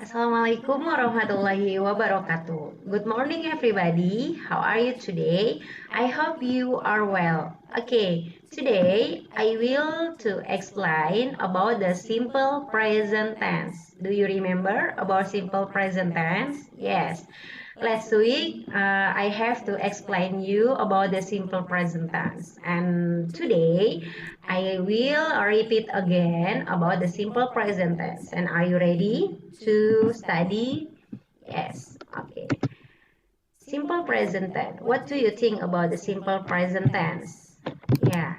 Assalamualaikum warahmatullahi wabarakatuh. Good morning, everybody. How are you today? I hope you are well. Okay, today I will to explain about the simple present tense. Do you remember about simple present tense? Yes. Last week, I have to explain you about the simple present tense, and today I will repeat again about the simple present tense. And are you ready to study? Yes. Okay. Simple present tense. What do you think about the simple present tense? Yeah.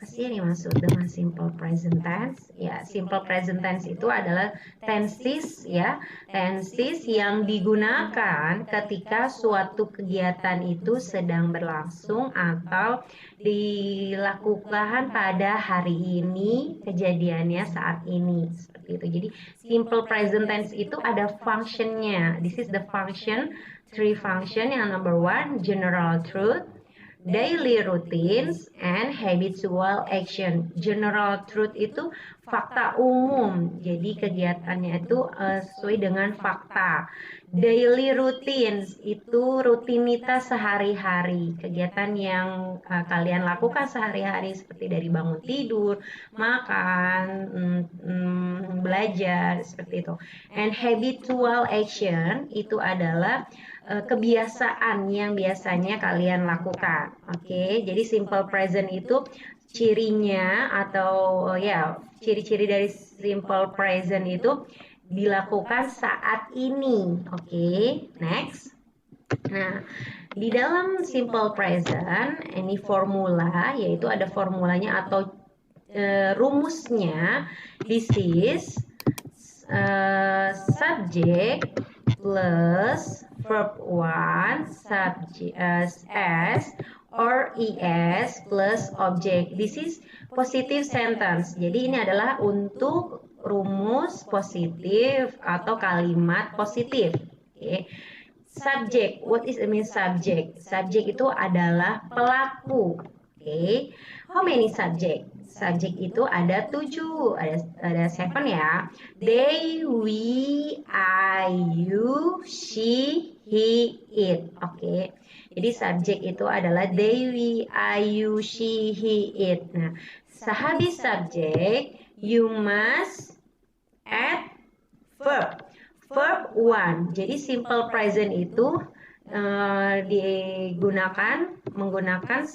Apa sih yang dimaksud dengan simple present tense? Ya, simple present tense itu adalah tenses ya, tenses yang digunakan ketika suatu kegiatan itu sedang berlangsung atau dilakukan pada hari ini, kejadiannya saat ini, seperti itu. Jadi simple present tense itu ada functionnya. This is the function, three function. Yang number one, general truth, daily routines, and habitual action. General truth itu fakta umum, jadi kegiatannya itu sesuai dengan fakta. Daily routines itu rutinitas sehari-hari, kegiatan yang kalian lakukan sehari-hari seperti dari bangun tidur, makan, belajar, seperti itu. And habitual action itu adalah kebiasaan yang biasanya kalian lakukan. Oke, jadi simple present itu cirinya atau ciri-ciri dari simple present itu dilakukan saat ini. Oke, next. Nah, di dalam simple present ini formula, yaitu ada formulanya atau rumusnya. This is subject plus verb 1 subject s or es plus object. This is positive sentence. Jadi ini adalah untuk rumus positif atau kalimat positif. Okay. Subject, what is the mean subject? Subject itu adalah pelaku. Okay. How many subject? Subject itu ada 7, ada 7 ya. They, we, I, you, she, he, it. Oke. Jadi subject itu adalah they, we, I, you, she, he, it. Nah, sehabis subject, you must add verb. Verb 1. Jadi simple present itu menggunakan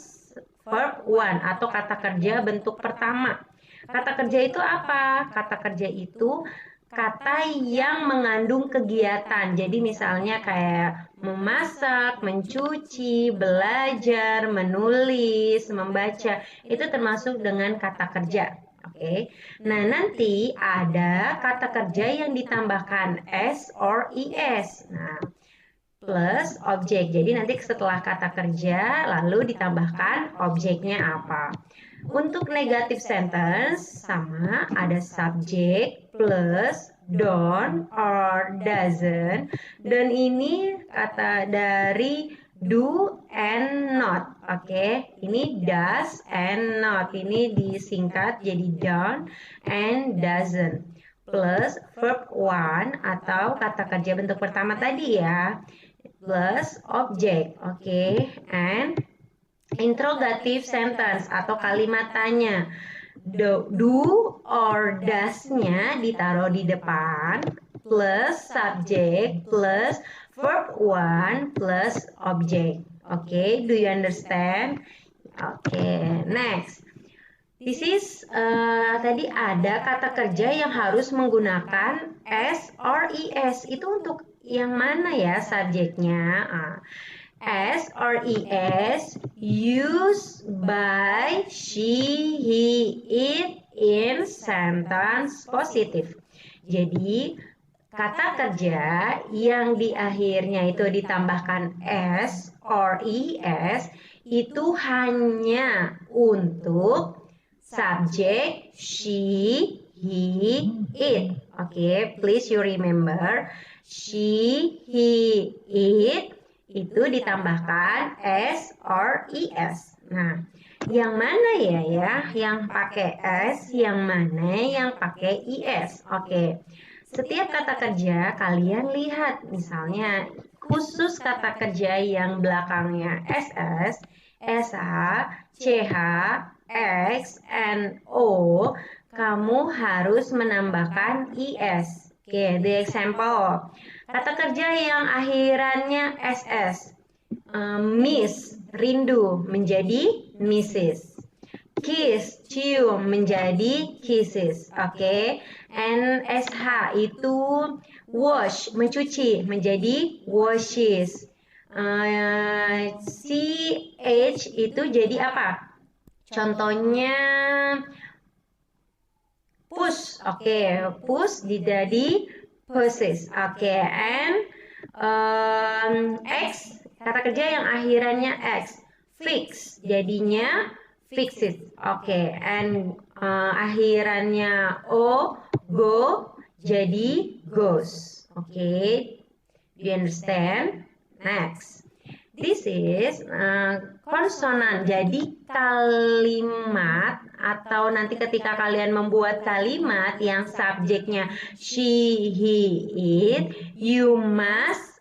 verb 1 atau kata kerja bentuk pertama. Kata kerja itu apa? Kata kerja itu kata yang mengandung kegiatan. Jadi misalnya kayak memasak, mencuci, belajar, menulis, membaca. Itu termasuk dengan kata kerja. Oke. Nah, nanti ada kata kerja yang ditambahkan s or es. Nah, plus objek. Jadi nanti setelah kata kerja lalu ditambahkan objeknya apa. Untuk negative sentence sama ada subject plus don't or doesn't. Dan ini kata dari do and not. Oke, ini does and not. Ini disingkat jadi don't and doesn't. Plus verb 1 atau kata kerja bentuk pertama tadi ya. Plus object, oke, and interrogative sentence atau kalimat tanya. Do or does-nya ditaruh di depan, plus subject, plus verb 1, plus object. Oke, do you understand? Oke, next. This is tadi ada kata kerja yang harus menggunakan s or es. Itu untuk yang mana ya subjeknya? S or es used by she, he, it in sentence positive. Jadi kata kerja yang di akhirnya itu ditambahkan s or es itu hanya untuk subject she, he, it. Okay, please you remember she, he, it itu ditambahkan s or es. Nah, yang mana ya yang pakai s, yang mana yang pakai es? Oke. setiap kata kerja kalian lihat, misalnya khusus kata kerja yang belakangnya SS, SH, CH, X, and O, kamu harus menambahkan IS. Oke, the example. Kata kerja yang akhirannya SS. Miss, rindu, menjadi Mrs. Kiss, cium, menjadi kisses. Oke. And SH itu wash, mencuci, menjadi washes. CH itu jadi apa? Contohnya push. Oke, push jadi pushes. Oke, and X, kata kerja yang akhirannya X. Fix, jadinya fixes. Oke, and akhirannya O, go, jadi goes. Oke, do you understand? Next. This is konsonan. Jadi kalimat atau nanti ketika kalian membuat kalimat yang subjeknya she, he, it, you must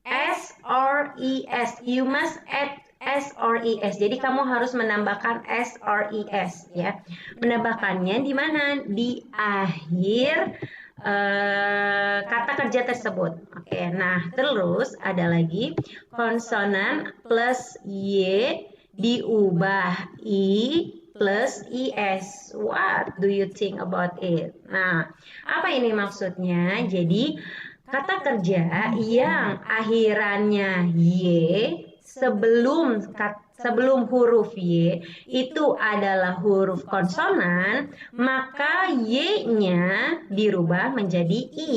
S or ES. You must add S or ES. Jadi kamu harus menambahkan S or ES ya. Menambahkannya di mana? Di akhir kata kerja tersebut. Oke, nah terus ada lagi konsonan plus Y diubah I plus IS. What do you think about it? Nah, apa ini maksudnya? Jadi kata kerja yang akhirannya Y sebelum huruf Y itu adalah huruf konsonan, maka Y-nya dirubah menjadi I.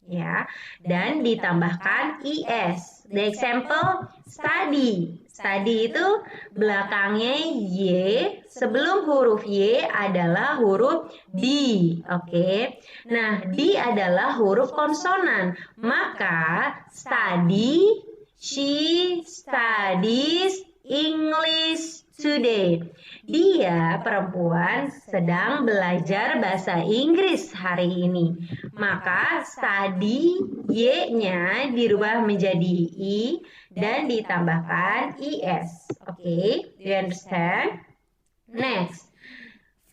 Ya, dan ditambahkan IS. The example, study. Study itu belakangnya Y, sebelum huruf Y adalah huruf D. Oke. Nah, D adalah huruf konsonan. Maka study, she studies English today. Dia perempuan sedang belajar bahasa Inggris hari ini. Maka study Y-nya dirubah menjadi I dan ditambahkan IS. Oke, do you understand? Next,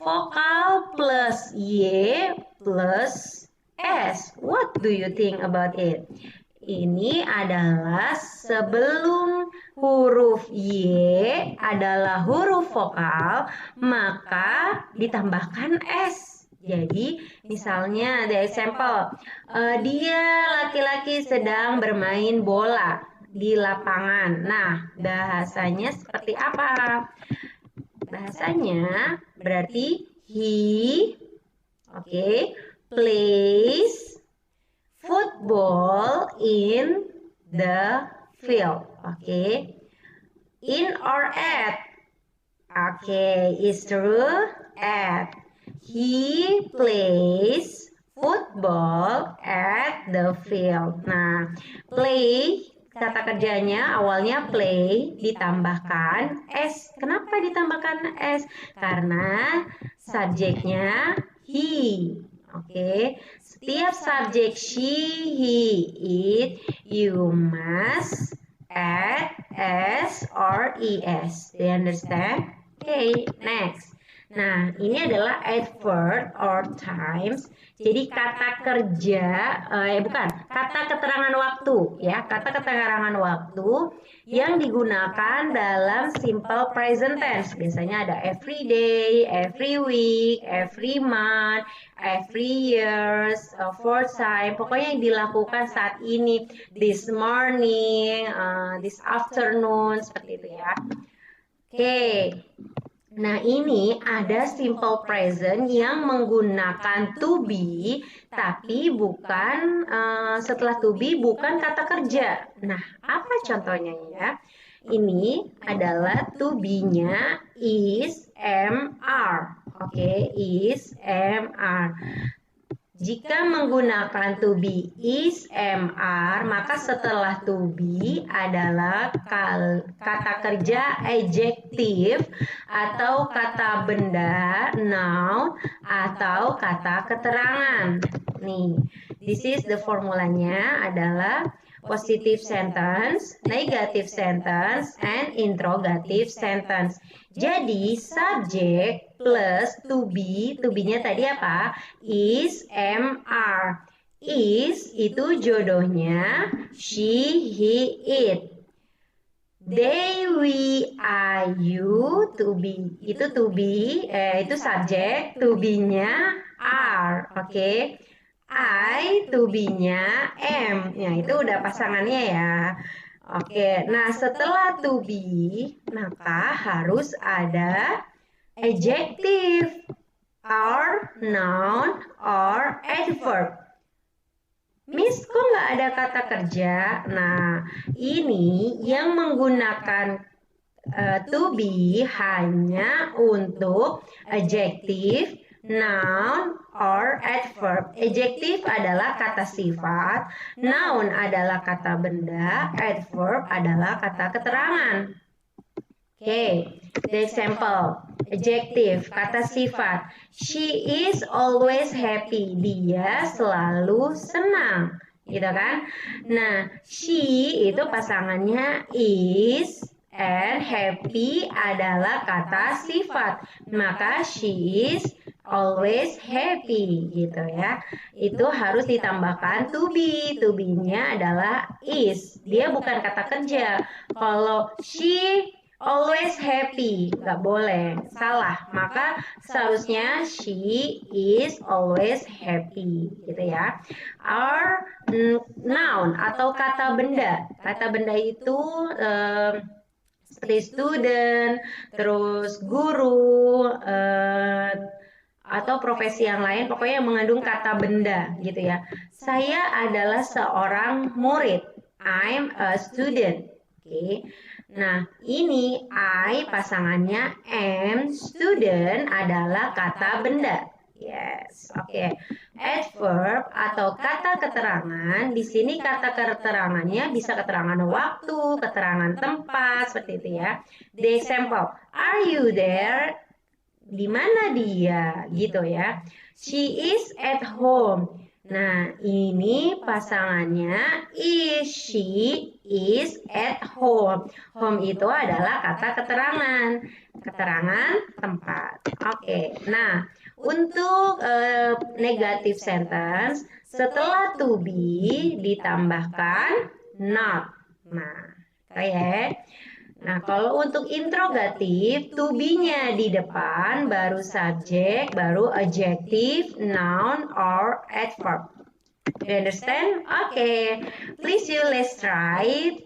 vokal plus Y plus S. What do you think about it? Ini adalah sebelum huruf Y adalah huruf vokal, maka ditambahkan S. Jadi, misalnya, the example, dia laki-laki sedang bermain bola di lapangan. Nah, bahasanya seperti apa? Bahasanya berarti he, plays football in the field. In or at? Is true. At. He plays football at the field. Nah, play kata kerjanya awalnya play ditambahkan S. Kenapa ditambahkan S? Karena subjeknya he. Setiap subjek she, he, it, you must add S or ES. Do you understand? Next. Nah, ini adalah adverb or times. Jadi kata kerja, kata keterangan waktu, ya, kata keterangan waktu yang digunakan dalam simple present tense. Biasanya ada every day, every week, every month, every years, for time. Pokoknya yang dilakukan saat ini, this morning, this afternoon, seperti itu ya. Nah, ini ada simple present yang menggunakan to be, tapi bukan setelah to be bukan kata kerja. Nah, apa contohnya ya? Ini adalah to be-nya is, am, are. Is, am, are. Jika menggunakan to be is, am, are, maka setelah to be adalah kata kerja adjektif atau kata benda, noun, atau kata keterangan. Nih, this is the formulanya adalah positive sentence, negative sentence, and interrogative sentence. Jadi subject plus to be-nya tadi apa? Is, am, are. Is itu jodohnya she, he, it. They, we, I, you, to be. Itu to be, itu subjek, to be-nya are, oke. I, to be-nya am. Ya, itu udah pasangannya ya. Oke, nah setelah to be, maka harus ada adjective, or noun, or adverb. Miss, kok nggak ada kata kerja? Nah, ini yang menggunakan to be hanya untuk adjective, noun, or adverb. Adjective adalah kata sifat, noun adalah kata benda, adverb adalah kata keterangan. Oke, the example. Adjective, kata sifat. She is always happy. Dia selalu senang. Gitu kan? Nah, she itu pasangannya is, and happy adalah kata sifat. Maka she is always happy. Gitu ya. Itu harus ditambahkan to be. To be-nya adalah is. Dia bukan kata kerja. Kalau she always happy, nggak boleh, salah. Maka seharusnya she is always happy, gitu ya. Our noun atau kata benda. Kata benda itu seperti student, terus guru, atau profesi yang lain, pokoknya yang mengandung kata benda, gitu ya. Saya adalah seorang murid. I'm a student. Oke. Nah, ini I pasangannya am, student adalah kata benda. Yes, oke. Adverb atau kata keterangan, di sini kata keterangannya bisa keterangan waktu, keterangan tempat, seperti itu ya. The example, are you there? Di mana dia? Gitu ya. She is at home. Nah, ini pasangannya is, she is at home. Home itu adalah kata keterangan, keterangan tempat. Oke, nah untuk negative sentence, setelah to be ditambahkan not. Nah, kayak Nah, kalau untuk interrogatif, to be-nya di depan, baru subjek, baru adjective, noun, or adverb. You understand? Okay. Please let's try it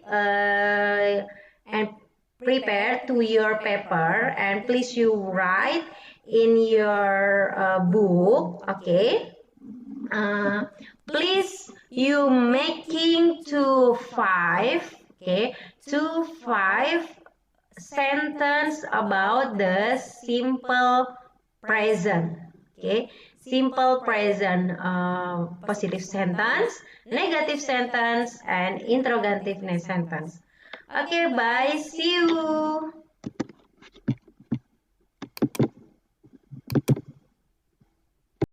and prepare to your paper, and please you write in your book. Okay. Please you making to 5. Okay, 5 sentence about the simple present. Okay, simple present, positive sentence, negative sentence, and interrogative sentence. Okay, bye. See you.